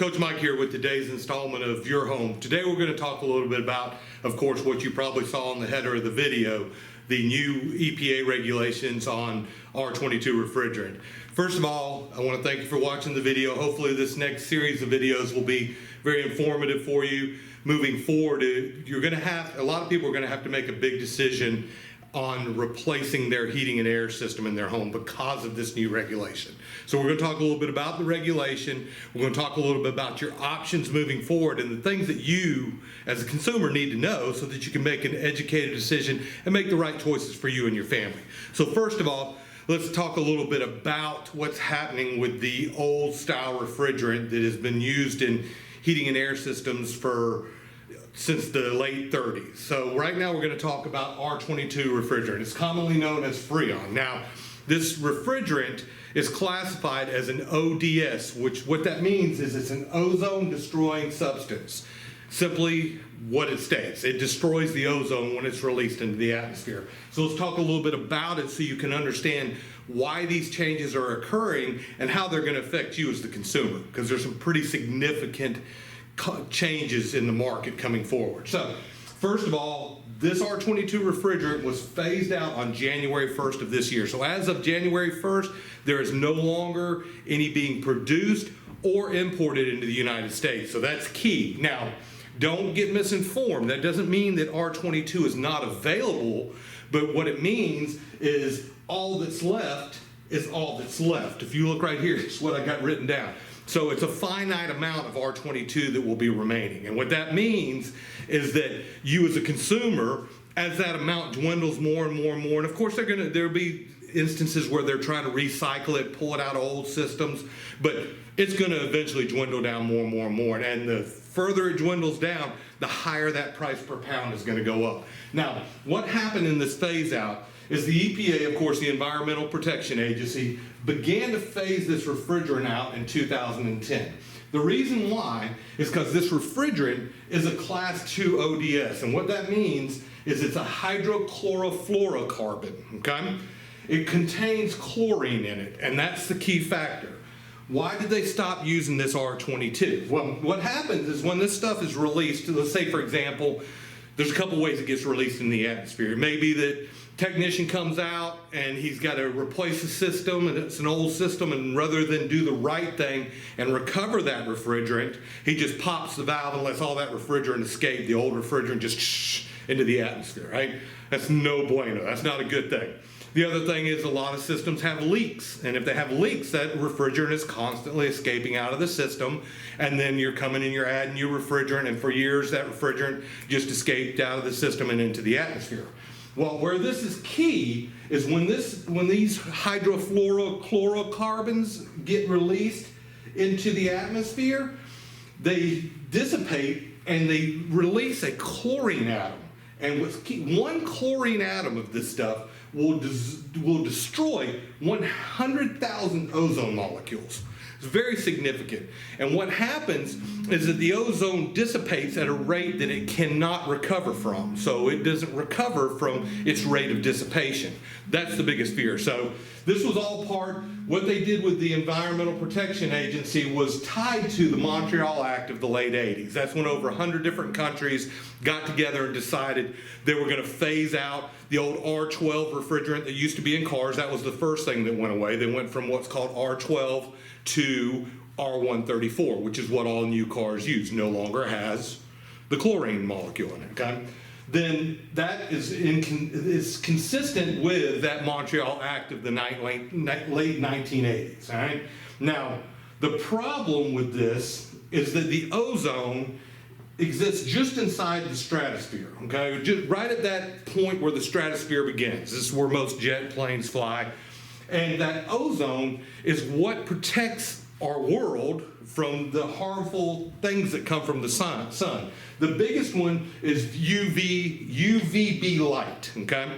Coach Mike here with today's installment of Your Home. Today we're going to talk a little bit about, of course, what you probably saw in the header of the video, the new EPA regulations on R22 refrigerant. First of all, I want to thank you for watching the video. Hopefully this next series of videos will be very informative for you moving forward. A lot of people are going to have to make a big decision on replacing their heating and air system in their home because of this new regulation. So we're going to talk a little bit about the regulation. We're going to talk a little bit about your options moving forward and the things that you as a consumer need to know so that you can make an educated decision and make the right choices for you and your family. So first of all, let's talk a little bit about what's happening with the old style refrigerant that has been used in heating and air systems since the late 30s. So right now we're going to talk about R22 refrigerant. It's commonly known as Freon. Now, this refrigerant is classified as an ODS, which what that means is it's an ozone destroying substance. Simply what it states. It destroys the ozone when it's released into the atmosphere. So let's talk a little bit about it so you can understand why these changes are occurring and how they're going to affect you as the consumer, because there's some pretty significant changes in the market coming forward. So first of all, this R22 refrigerant was phased out on January 1st of this year. So as of January 1st, there is no longer any being produced or imported into the United States. So that's key. Now, don't get misinformed. That doesn't mean that R22 is not available, but what it means is all that's left is all that's left. If you look right here, it's what I got written down. So it's a finite amount of R22 that will be remaining. And what that means is that you as a consumer, as that amount dwindles more and more and more, and of course there'll be instances where they're trying to recycle it, pull it out of old systems, but it's going to eventually dwindle down more and more and more. And the further it dwindles down, the higher that price per pound is going to go up. Now, what happened in this phase out is the EPA, of course, the Environmental Protection Agency, began to phase this refrigerant out in 2010. The reason why is because this refrigerant is a class 2 ODS, and what that means is it's a hydrochlorofluorocarbon, okay? It contains chlorine in it, and that's the key factor. Why did they stop using this R22? Well, what happens is when this stuff is released, let's say, for example, there's a couple ways it gets released in the atmosphere. Maybe that technician comes out and he's got to replace the system and it's an old system, and rather than do the right thing and recover that refrigerant, he just pops the valve and lets all that refrigerant escape, the old refrigerant just into the atmosphere, right? That's no bueno. That's not a good thing. The other thing is a lot of systems have leaks, and if they have leaks, that refrigerant is constantly escaping out of the system, and then you're coming and you're adding your refrigerant, and for years that refrigerant just escaped out of the system and into the atmosphere. Well, where this is key is when these hydrofluorocarbons get released into the atmosphere, they dissipate and they release a chlorine atom. And what's key, one chlorine atom of this stuff will destroy 100,000 ozone molecules. It's very significant. And what happens is that the ozone dissipates at a rate that it cannot recover from. So it doesn't recover from its rate of dissipation. That's the biggest fear. So this was all what they did with the Environmental Protection Agency was tied to the Montreal Act of the late 80s. That's when over 100 different countries got together and decided they were going to phase out the old R12 refrigerant that used to be in cars. That was the first thing that went away. They went from what's called R12 to R134, which is what all new cars use. No longer has the chlorine molecule in it, okay? Then that is consistent with that Montreal Act of the late 1980s, all right? Now, the problem with this is that the ozone exists just inside the stratosphere, okay? Just right at that point where the stratosphere begins. This is where most jet planes fly. And that ozone is what protects our world from the harmful things that come from the sun. The biggest one is UVB light, okay?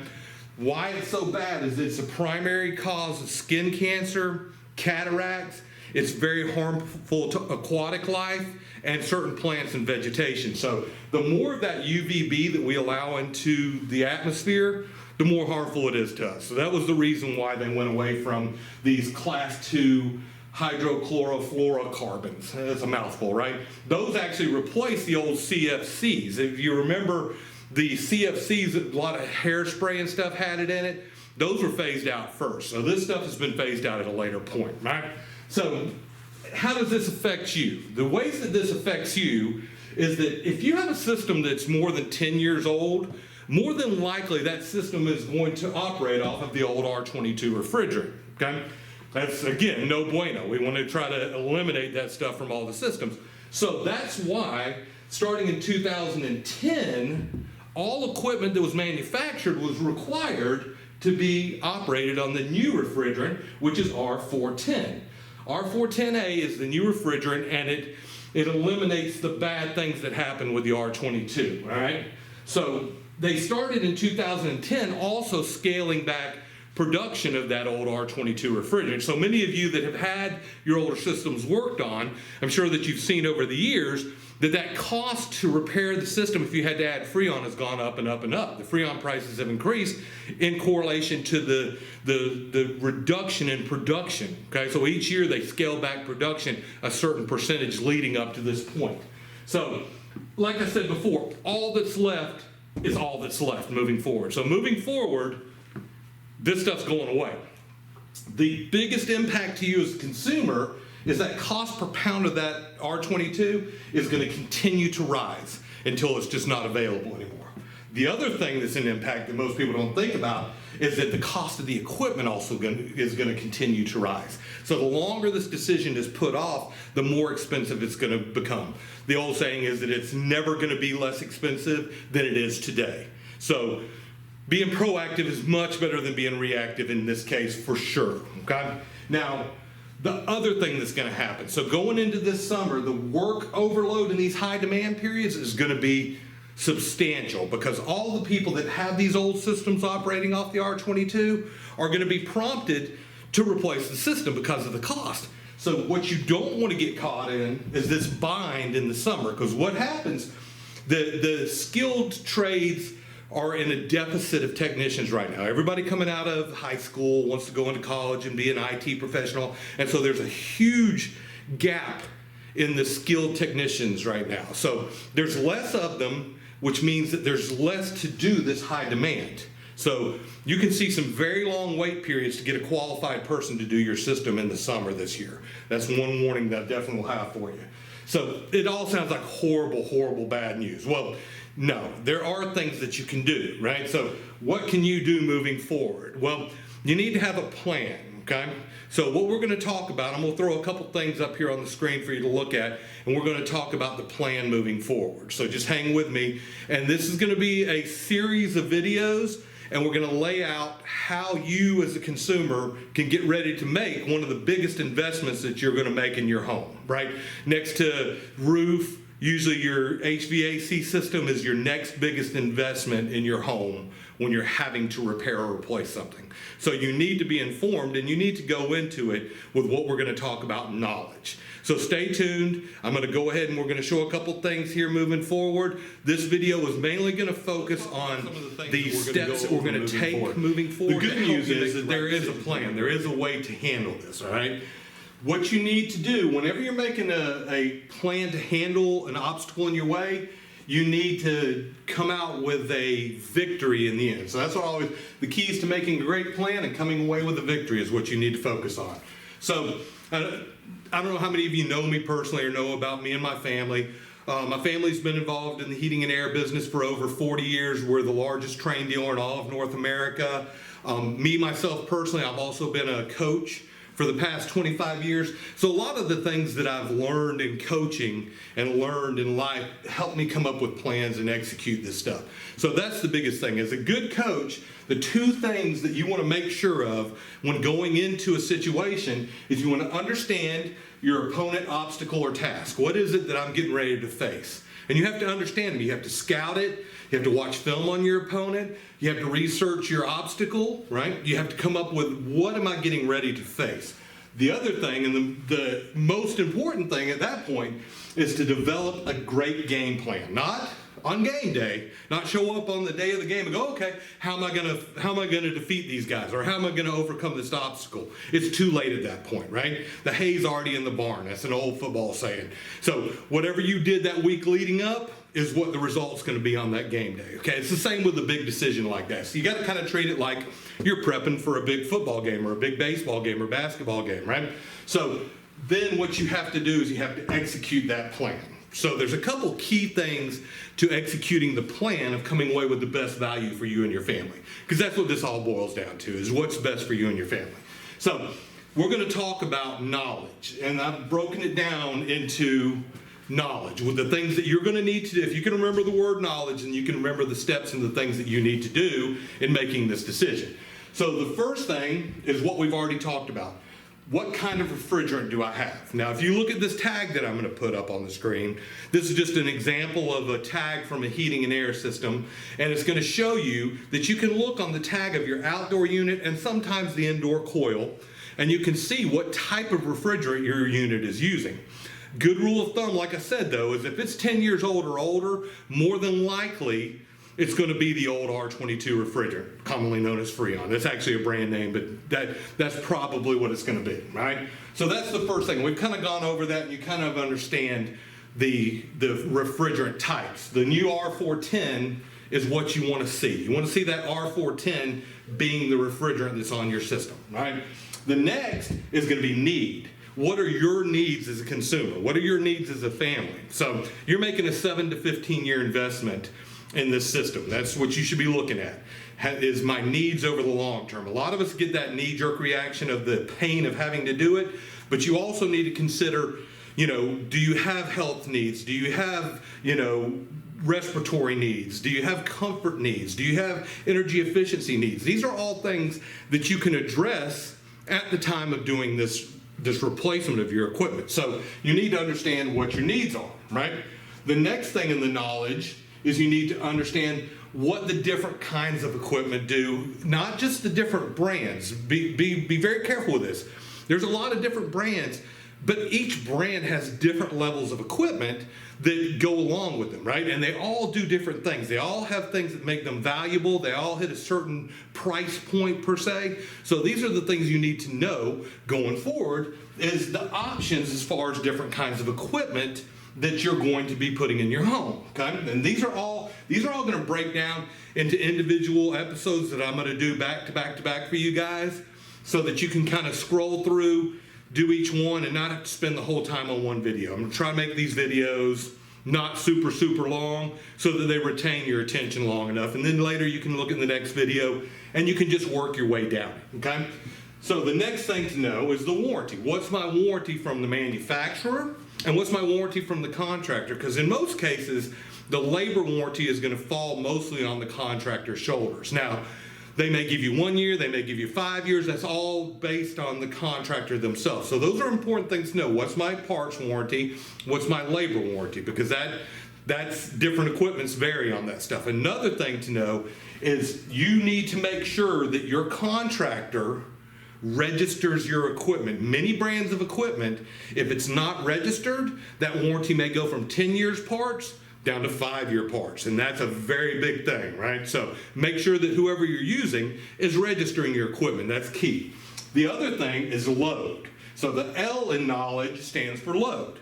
Why it's so bad is it's a primary cause of skin cancer, cataracts. It's very harmful to aquatic life and certain plants and vegetation. So the more of that UVB that we allow into the atmosphere, the more harmful it is to us. So that was the reason why they went away from these class 2 hydrochlorofluorocarbons. That's a mouthful, right? Those actually replace the old CFCs. If you remember the CFCs, a lot of hairspray and stuff had it in it. Those were phased out first. So this stuff has been phased out at a later point, right? So how does this affect you? The ways that this affects you is that if you have a system that's more than 10 years old, more than likely that system is going to operate off of the old R22 refrigerant, okay? That's, again, no bueno. We want to try to eliminate that stuff from all the systems. So that's why, starting in 2010, all equipment that was manufactured was required to be operated on the new refrigerant, which is R410. R410A is the new refrigerant, and it eliminates the bad things that happen with the R22, all right? So they started in 2010 also scaling back production of that old R22 refrigerant. So many of you that have had your older systems worked on, I'm sure that you've seen over the years that cost to repair the system if you had to add Freon has gone up and up and up. The Freon prices have increased in correlation to the reduction in production. Okay, so each year they scale back production a certain percentage leading up to this point. So, like I said before, all that's left is all that's left moving forward. So moving forward, this stuff's going away. The biggest impact to you as a consumer is that cost per pound of that R22 is going to continue to rise until it's just not available anymore. The other thing that's an impact that most people don't think about is that the cost of the equipment also is going to continue to rise. So the longer this decision is put off, the more expensive it's going to become. The old saying is that it's never going to be less expensive than it is today. So being proactive is much better than being reactive in this case, for sure. Okay? Now, the other thing that's going to happen, so going into this summer, the work overload in these high demand periods is going to be substantial because all the people that have these old systems operating off the R22 are going to be prompted to replace the system because of the cost. So what you don't want to get caught in is this bind in the summer, because what happens, the skilled trades are in a deficit of technicians right now. Everybody coming out of high school wants to go into college and be an IT professional, and so there's a huge gap in the skilled technicians right now. So there's less of them, which means that there's less to do this high demand. So you can see some very long wait periods to get a qualified person to do your system in the summer this year. That's one warning that I definitely will have for you. So it all sounds like horrible, horrible bad news. Well, no, there are things that you can do, right? So what can you do moving forward? Well, you need to have a plan, okay? So what we're going to talk about, I'm going to throw a couple things up here on the screen for you to look at, and we're going to talk about the plan moving forward. So just hang with me. And this is going to be a series of videos, and we're going to lay out how you as a consumer can get ready to make one of the biggest investments that you're going to make in your home, right? Next to roof, usually your HVAC system is your next biggest investment in your home when you're having to repair or replace something. So you need to be informed, and you need to go into it with what we're going to talk about, knowledge. So stay tuned. I'm going to go ahead and we're going to show a couple things here moving forward. This video is mainly going to focus on the steps that we're going to take moving forward. The good news is that there is a plan. There is a way to handle this, all right? What you need to do whenever you're making a plan to handle an obstacle in your way, you need to come out with a victory in the end. So that's what always, the keys to making a great plan and coming away with a victory is what you need to focus on. So I don't know how many of you know me personally or know about me and my family. My family's been involved in the heating and air business for over 40 years. We're the largest train dealer in all of North America. Me, myself personally, I've also been a coach for the past 25 years. So a lot of the things that I've learned in coaching and learned in life help me come up with plans and execute this stuff. So that's the biggest thing. As a good coach, the two things that you want to make sure of when going into a situation is you want to understand your opponent, obstacle, or task. What is it that I'm getting ready to face? And you have to understand them. You have to scout it. You have to watch film on your opponent. You have to research your obstacle, right? You have to come up with, what am I getting ready to face? The other thing, and the most important thing at that point, is to develop a great game plan. Not on game day, not show up on the day of the game and go, okay, how am I gonna defeat these guys, or how am I gonna overcome this obstacle? It's too late at that point, right? The hay's already in the barn. That's an old football saying. So whatever you did that week leading up is what the result's going to be on that game day. Okay, it's the same with a big decision like that. So you got to kind of treat it like you're prepping for a big football game or a big baseball game or basketball game, right? So then what you have to do is you have to execute that plan. So there's a couple key things to executing the plan of coming away with the best value for you and your family, because that's what this all boils down to, is what's best for you and your family. So we're going to talk about knowledge, and I've broken it down into knowledge with the things that you're going to need to do. If you can remember the word knowledge, and you can remember the steps and the things that you need to do in making this decision. So the first thing is what we've already talked about. What kind of refrigerant do I have? Now, if you look at this tag that I'm going to put up on the screen, this is just an example of a tag from a heating and air system, and it's going to show you that you can look on the tag of your outdoor unit and sometimes the indoor coil, and you can see what type of refrigerant your unit is using. Good rule of thumb, like I said, though, is if it's 10 years old or older, more than likely it's going to be the old R22 refrigerant, commonly known as Freon. That's actually a brand name, but that's probably what it's going to be, right? So that's the first thing. We've kind of gone over that, and you kind of understand the refrigerant types. The new R410 is what you want to see. You want to see that R410 being the refrigerant that's on your system, right? The next is going to be need. What are your needs as a consumer? What are your needs as a family? So you're making a 7 to 15 year investment in this system. That's what you should be looking at. Is my needs over the long term. A lot of us get that knee-jerk reaction of the pain of having to do it, but you also need to consider, do you have health needs? Do you have, respiratory needs? Do you have comfort needs? Do you have energy efficiency needs? These are all things that you can address at the time of doing this replacement of your equipment. So you need to understand what your needs are, right? The next thing in the knowledge is you need to understand what the different kinds of equipment do, not just the different brands. Be very careful with this. There's a lot of different brands, but each brand has different levels of equipment that go along with them, right? And they all do different things. They all have things that make them valuable. They all hit a certain price point per se. So these are the things you need to know going forward, is the options as far as different kinds of equipment that you're going to be putting in your home, okay? And these are all going to break down into individual episodes that I'm going to do back to back to back for you guys, so that you can kind of scroll through, do each one, and not have to spend the whole time on one video. I'm going to try to make these videos not super long, so that they retain your attention long enough, and then later you can look at the next video and you can just work your way down, okay? So the next thing to know is the warranty. What's my warranty from the manufacturer? And what's my warranty from the contractor? Because in most cases, the labor warranty is going to fall mostly on the contractor's shoulders. Now, they may give you 1 year, they may give you 5 years. That's all based on the contractor themselves. So those are important things to know. What's my parts warranty? What's my labor warranty? Because that's different equipments vary on that stuff. Another thing to know is you need to make sure that your contractor registers your equipment. Many brands of equipment, if it's not registered, that warranty may go from 10 years parts down to 5-year parts, and that's a very big thing, right? So make sure that whoever you're using is registering your equipment. That's key. The other thing is load. So the L in knowledge stands for load.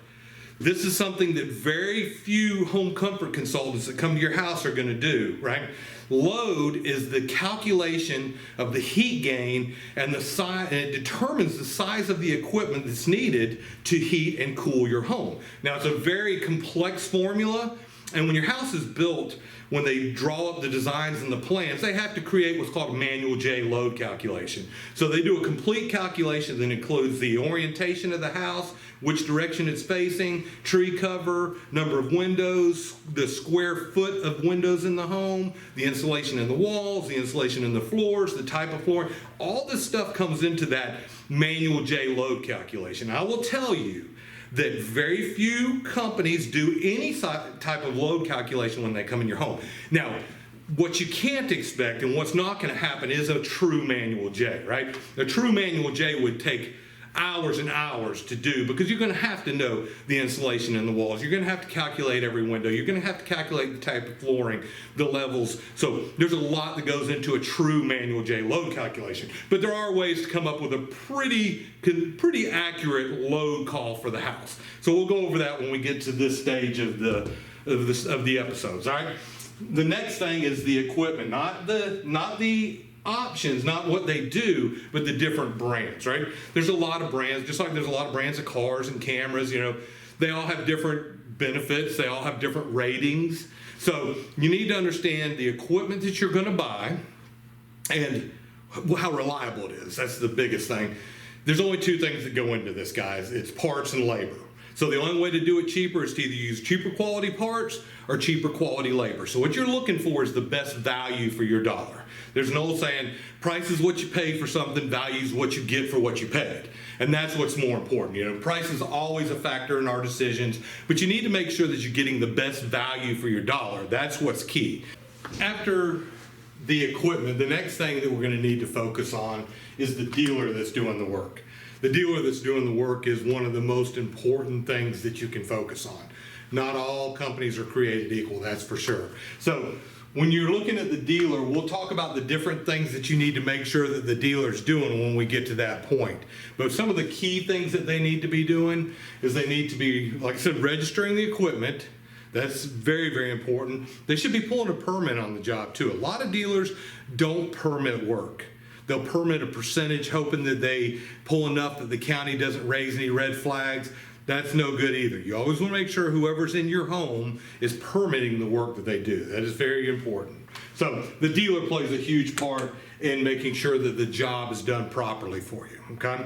This is something that very few home comfort consultants that come to your house are going to do, right? Load is the calculation of the heat gain and the size, and it determines the size of the equipment that's needed to heat and cool your home. Now, it's a very complex formula, and when your house is built, when they draw up the designs and the plans, they have to create what's called a manual J load calculation. So they do a complete calculation that includes the orientation of the house, which direction it's facing, tree cover, number of windows, the square foot of windows in the home, the insulation in the walls, the insulation in the floors, the type of floor. All this stuff comes into that manual J load calculation. I will tell you that very few companies do any type of load calculation when they come in your home. Now, what you can't expect and what's not going to happen is a true manual J, right? A true manual J would take hours and hours to do, because you're going to have to know the insulation in the walls. You're going to have to calculate every window. You're going to have to calculate the type of flooring, the levels. So there's a lot that goes into a true manual J load calculation. But there are ways to come up with a pretty accurate load call for the house. So we'll go over that when we get to this stage of the episodes. All right. The next thing is the equipment, not the options, not what they do, but the different brands, right? There's a lot of brands, just like there's a lot of brands of cars and cameras, they all have different benefits, they all have different ratings. So you need to understand the equipment that you're going to buy and how reliable it is. That's the biggest thing. There's only two things that go into this, guys. It's parts and labor. So the only way to do it cheaper is to either use cheaper quality parts or cheaper quality labor. So what you're looking for is the best value for your dollar. There's an old saying, price is what you pay for something, value is what you get for what you paid. And that's what's more important. Price is always a factor in our decisions, but you need to make sure that you're getting the best value for your dollar. That's what's key. After the equipment, the next thing that we're going to need to focus on is the dealer that's doing the work. The dealer that's doing the work is one of the most important things that you can focus on. Not all companies are created equal, that's for sure. So when you're looking at the dealer, we'll talk about the different things that you need to make sure that the dealer's doing when we get to that point. But some of the key things that they need to be doing is they need to be, like I said, registering the equipment. That's very, very important. They should be pulling a permit on the job too. A lot of dealers don't permit work. They'll permit a percentage hoping that they pull enough that the county doesn't raise any red flags. That's no good either. You always want to make sure whoever's in your home is permitting the work that they do. That is very important. So the dealer plays a huge part in making sure that the job is done properly for you, okay?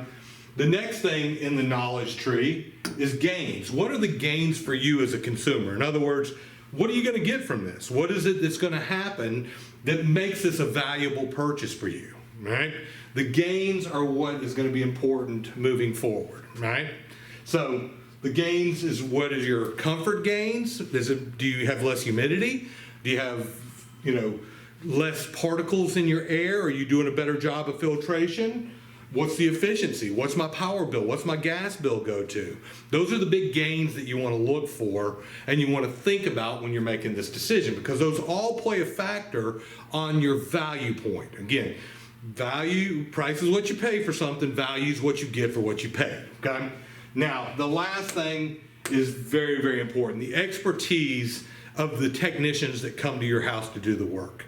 The next thing in the knowledge tree is gains. What are the gains for you as a consumer? In other words, what are you going to get from this? What is it that's going to happen that makes this a valuable purchase for you, right? The gains are what is going to be important moving forward, right? So the gains is, what is your comfort gains? Do you have less humidity? Do you have, less particles in your air? Are you doing a better job of filtration? What's the efficiency? What's my power bill? What's my gas bill go to? Those are the big gains that you want to look for and you want to think about when you're making this decision, because those all play a factor on your value point. Again, price is what you pay for something, value is what you get for what you pay, okay? Now, the last thing is very, very important. The expertise of the technicians that come to your house to do the work.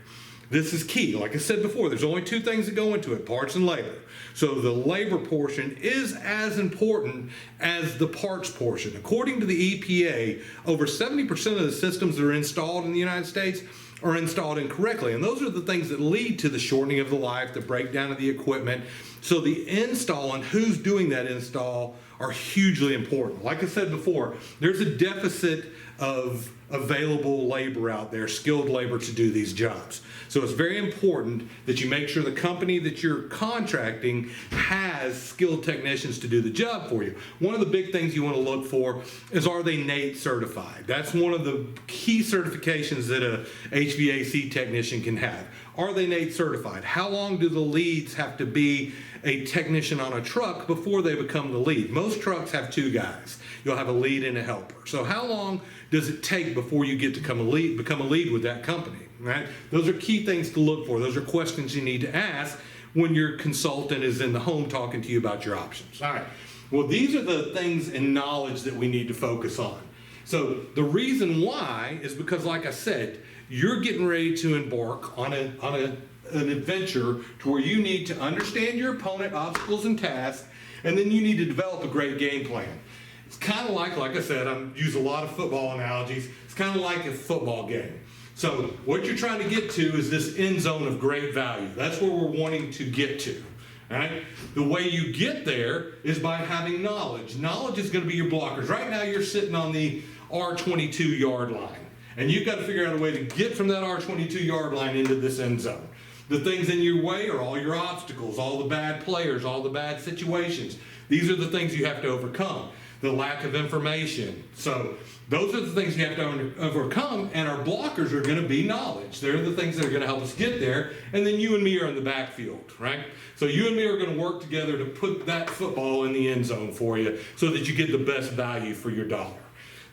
This is key. Like I said before, there's only two things that go into it, parts and labor. So the labor portion is as important as the parts portion. According to the EPA, over 70% of the systems that are installed in the United States are installed incorrectly. And those are the things that lead to the shortening of the life, the breakdown of the equipment. So the install and who's doing that install are hugely important. Like I said before, there's a deficit of available labor out there, skilled labor to do these jobs. So it's very important that you make sure the company that you're contracting has skilled technicians to do the job for you. One of the big things you want to look for is, are they NATE certified? That's one of the key certifications that a HVAC technician can have. Are they NATE certified? How long do the leads have to be a technician on a truck before they become the lead? Most trucks have two guys. You'll have a lead and a helper. So how long does it take before you get to become a lead with that company, right? Those are key things to look for. Those are questions you need to ask when your consultant is in the home talking to you about your options. All right. Well, these are the things and knowledge that we need to focus on. So the reason why is because, like I said, you're getting ready to embark on an adventure to where you need to understand your opponent, obstacles, and tasks, and then you need to develop a great game plan. It's kind of like I said, I use a lot of football analogies. It's kind of like a football game. So what you're trying to get to is this end zone of great value. That's where we're wanting to get to. All right? The way you get there is by having knowledge. Knowledge is going to be your blockers. Right now you're sitting on the R22 yard line, and you've got to figure out a way to get from that R22 yard line into this end zone. The things in your way are all your obstacles, all the bad players, all the bad situations. These are the things you have to overcome. the lack of information. So those are the things you have to overcome, and our blockers are going to be knowledge. They're the things that are going to help us get there, and then you and me are in the backfield, right? So you and me are going to work together to put that football in the end zone for you so that you get the best value for your dollar.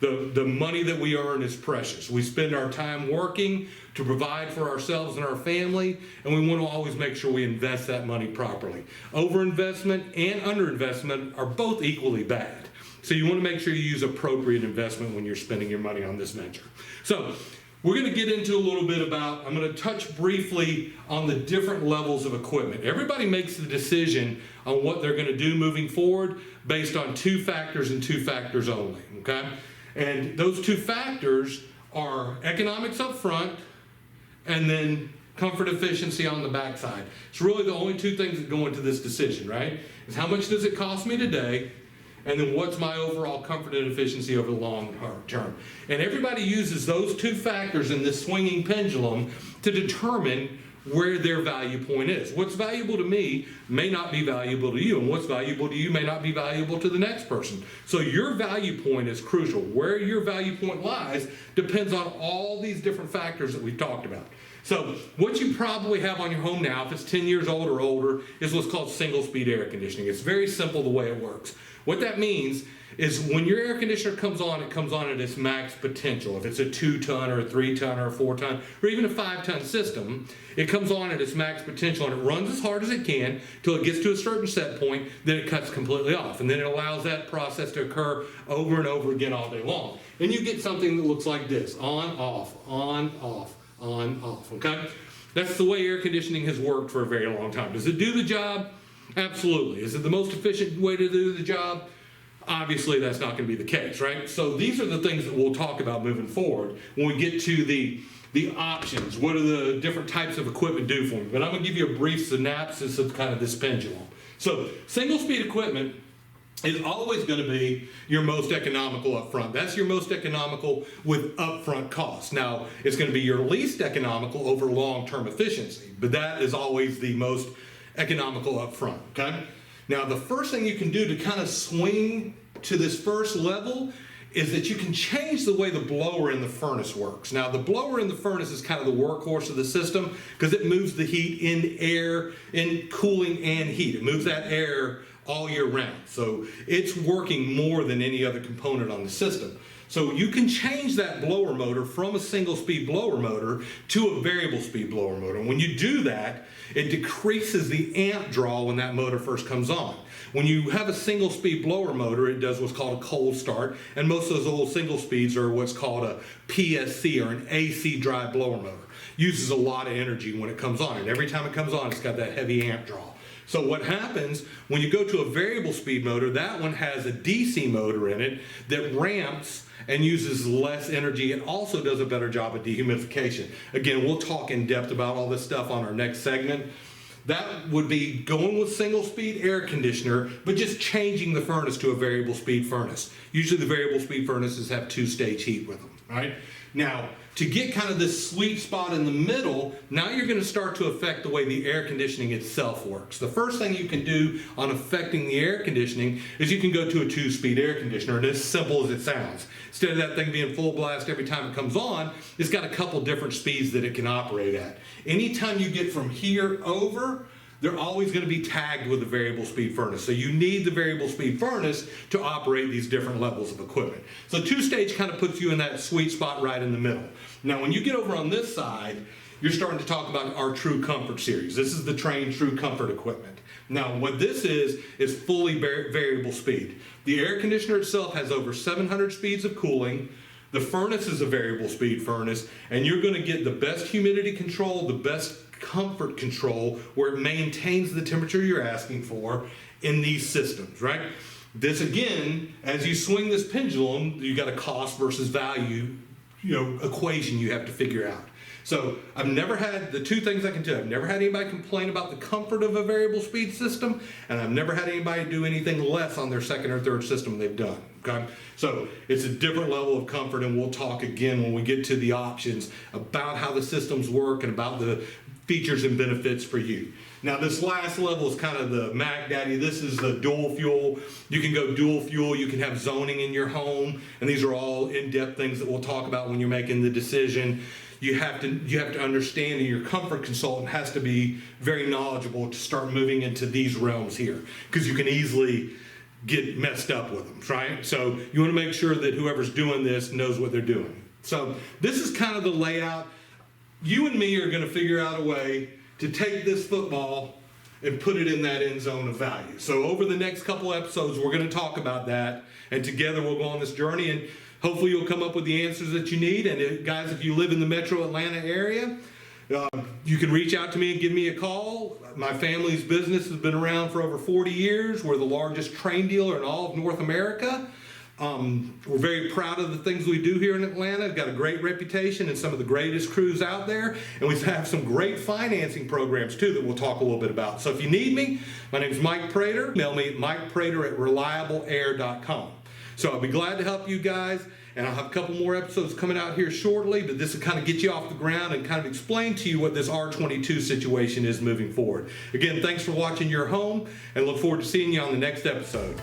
The money that we earn is precious. We spend our time working to provide for ourselves and our family, and we want to always make sure we invest that money properly. Overinvestment and underinvestment are both equally bad. So you want to make sure you use appropriate investment when you're spending your money on this venture. So we're going to get into a little bit about, I'm going to touch briefly on the different levels of equipment. Everybody makes the decision on what they're going to do moving forward based on two factors and two factors only, okay? And those two factors are economics up front and then comfort efficiency on the backside. It's really the only two things that go into this decision, right? Is how much does it cost me today, and then what's my overall comfort and efficiency over the long term. And everybody uses those two factors in this swinging pendulum to determine where their value point is. What's valuable to me may not be valuable to you, and what's valuable to you may not be valuable to the next person. So your value point is crucial. Where your value point lies depends on all these different factors that we've talked about. So what you probably have on your home now, if it's 10 years old or older, is what's called single-speed air conditioning. It's very simple the way it works. What that means is when your air conditioner comes on, it comes on at its max potential. If it's a 2-ton or a 3-ton or a 4-ton or even a 5-ton system, it comes on at its max potential and it runs as hard as it can till it gets to a certain set point, then it cuts completely off. And then it allows that process to occur over and over again all day long. And you get something that looks like this: on, off, on, off, on, off, okay? That's the way air conditioning has worked for a very long time. Does it do the job? Absolutely. Is it the most efficient way to do the job? Obviously, that's not going to be the case, right? So these are the things that we'll talk about moving forward when we get to the options. What do the different types of equipment do for me? But I'm going to give you a brief synopsis of kind of this pendulum. So single-speed equipment is always going to be your most economical up front. That's your most economical with upfront costs. Now, it's going to be your least economical over long-term efficiency, but that is always the most economical up front, okay? Now, the first thing you can do to kind of swing to this first level is that you can change the way the blower in the furnace works. Now, the blower in the furnace is kind of the workhorse of the system because it moves the heat in air, in cooling and heat. It moves that air all year round. So it's working more than any other component on the system. So you can change that blower motor from a single speed blower motor to a variable speed blower motor. And when you do that, it decreases the amp draw when that motor first comes on. When you have a single speed blower motor, it does what's called a cold start, and most of those old single speeds are what's called a PSC, or an AC drive blower motor. Uses a lot of energy when it comes on, and every time it comes on, it's got that heavy amp draw. So what happens when you go to a variable speed motor, that one has a DC motor in it that ramps and uses less energy. It also does a better job of dehumidification. Again, we'll talk in depth about all this stuff on our next segment. That would be going with single speed air conditioner, but just changing the furnace to a variable speed furnace. Usually the variable speed furnaces have 2-stage heat with them, right? Now, to get kind of this sweet spot in the middle, now you're going to start to affect the way the air conditioning itself works. The first thing you can do on affecting the air conditioning is you can go to a 2-speed air conditioner, and as simple as it sounds. Instead of that thing being full blast every time it comes on, it's got a couple different speeds that it can operate at. Anytime you get from here over, they're always going to be tagged with a variable speed furnace. So you need the variable speed furnace to operate these different levels of equipment. So 2-stage kind of puts you in that sweet spot right in the middle. Now when you get over on this side, you're starting to talk about our True Comfort series. This is the Trane True Comfort equipment. Now what this is fully variable speed. The air conditioner itself has over 700 speeds of cooling. The furnace is a variable speed furnace, and you're going to get the best humidity control, the best comfort control, where it maintains the temperature you're asking for in these systems, right? This again, as you swing this pendulum, you got a cost versus value, equation you have to figure out. So I've never had, the two things I can tell you, I've never had anybody complain about the comfort of a variable speed system, and I've never had anybody do anything less on their second or third system they've done, okay? So it's a different level of comfort, and we'll talk again when we get to the options about how the systems work and about the features and benefits for you. Now this last level is kind of the Mac Daddy. This is the dual fuel. You can go dual fuel, you can have zoning in your home, and these are all in-depth things that we'll talk about when you're making the decision. You have to understand, and your comfort consultant has to be very knowledgeable to start moving into these realms here, because you can easily get messed up with them, right? So you want to make sure that whoever's doing this knows what they're doing. So this is kind of the layout. You and me are going to figure out a way to take this football and put it in that end zone of value. So over the next couple episodes, we're going to talk about that, and together we'll go on this journey, and hopefully you'll come up with the answers that you need. And guys, if you live in the metro Atlanta area, you can reach out to me and give me a call. My family's business has been around for over 40 years. We're the largest train dealer in all of North America. We're very proud of the things we do here in Atlanta. We've got a great reputation and some of the greatest crews out there. And we have some great financing programs too that we'll talk a little bit about. So if you need me, my name is Mike Prater. Email me at mikeprater@reliableair.com. So I'll be glad to help you guys. And I'll have a couple more episodes coming out here shortly, but this will kind of get you off the ground and kind of explain to you what this R22 situation is moving forward. Again, thanks for watching your home, and look forward to seeing you on the next episode.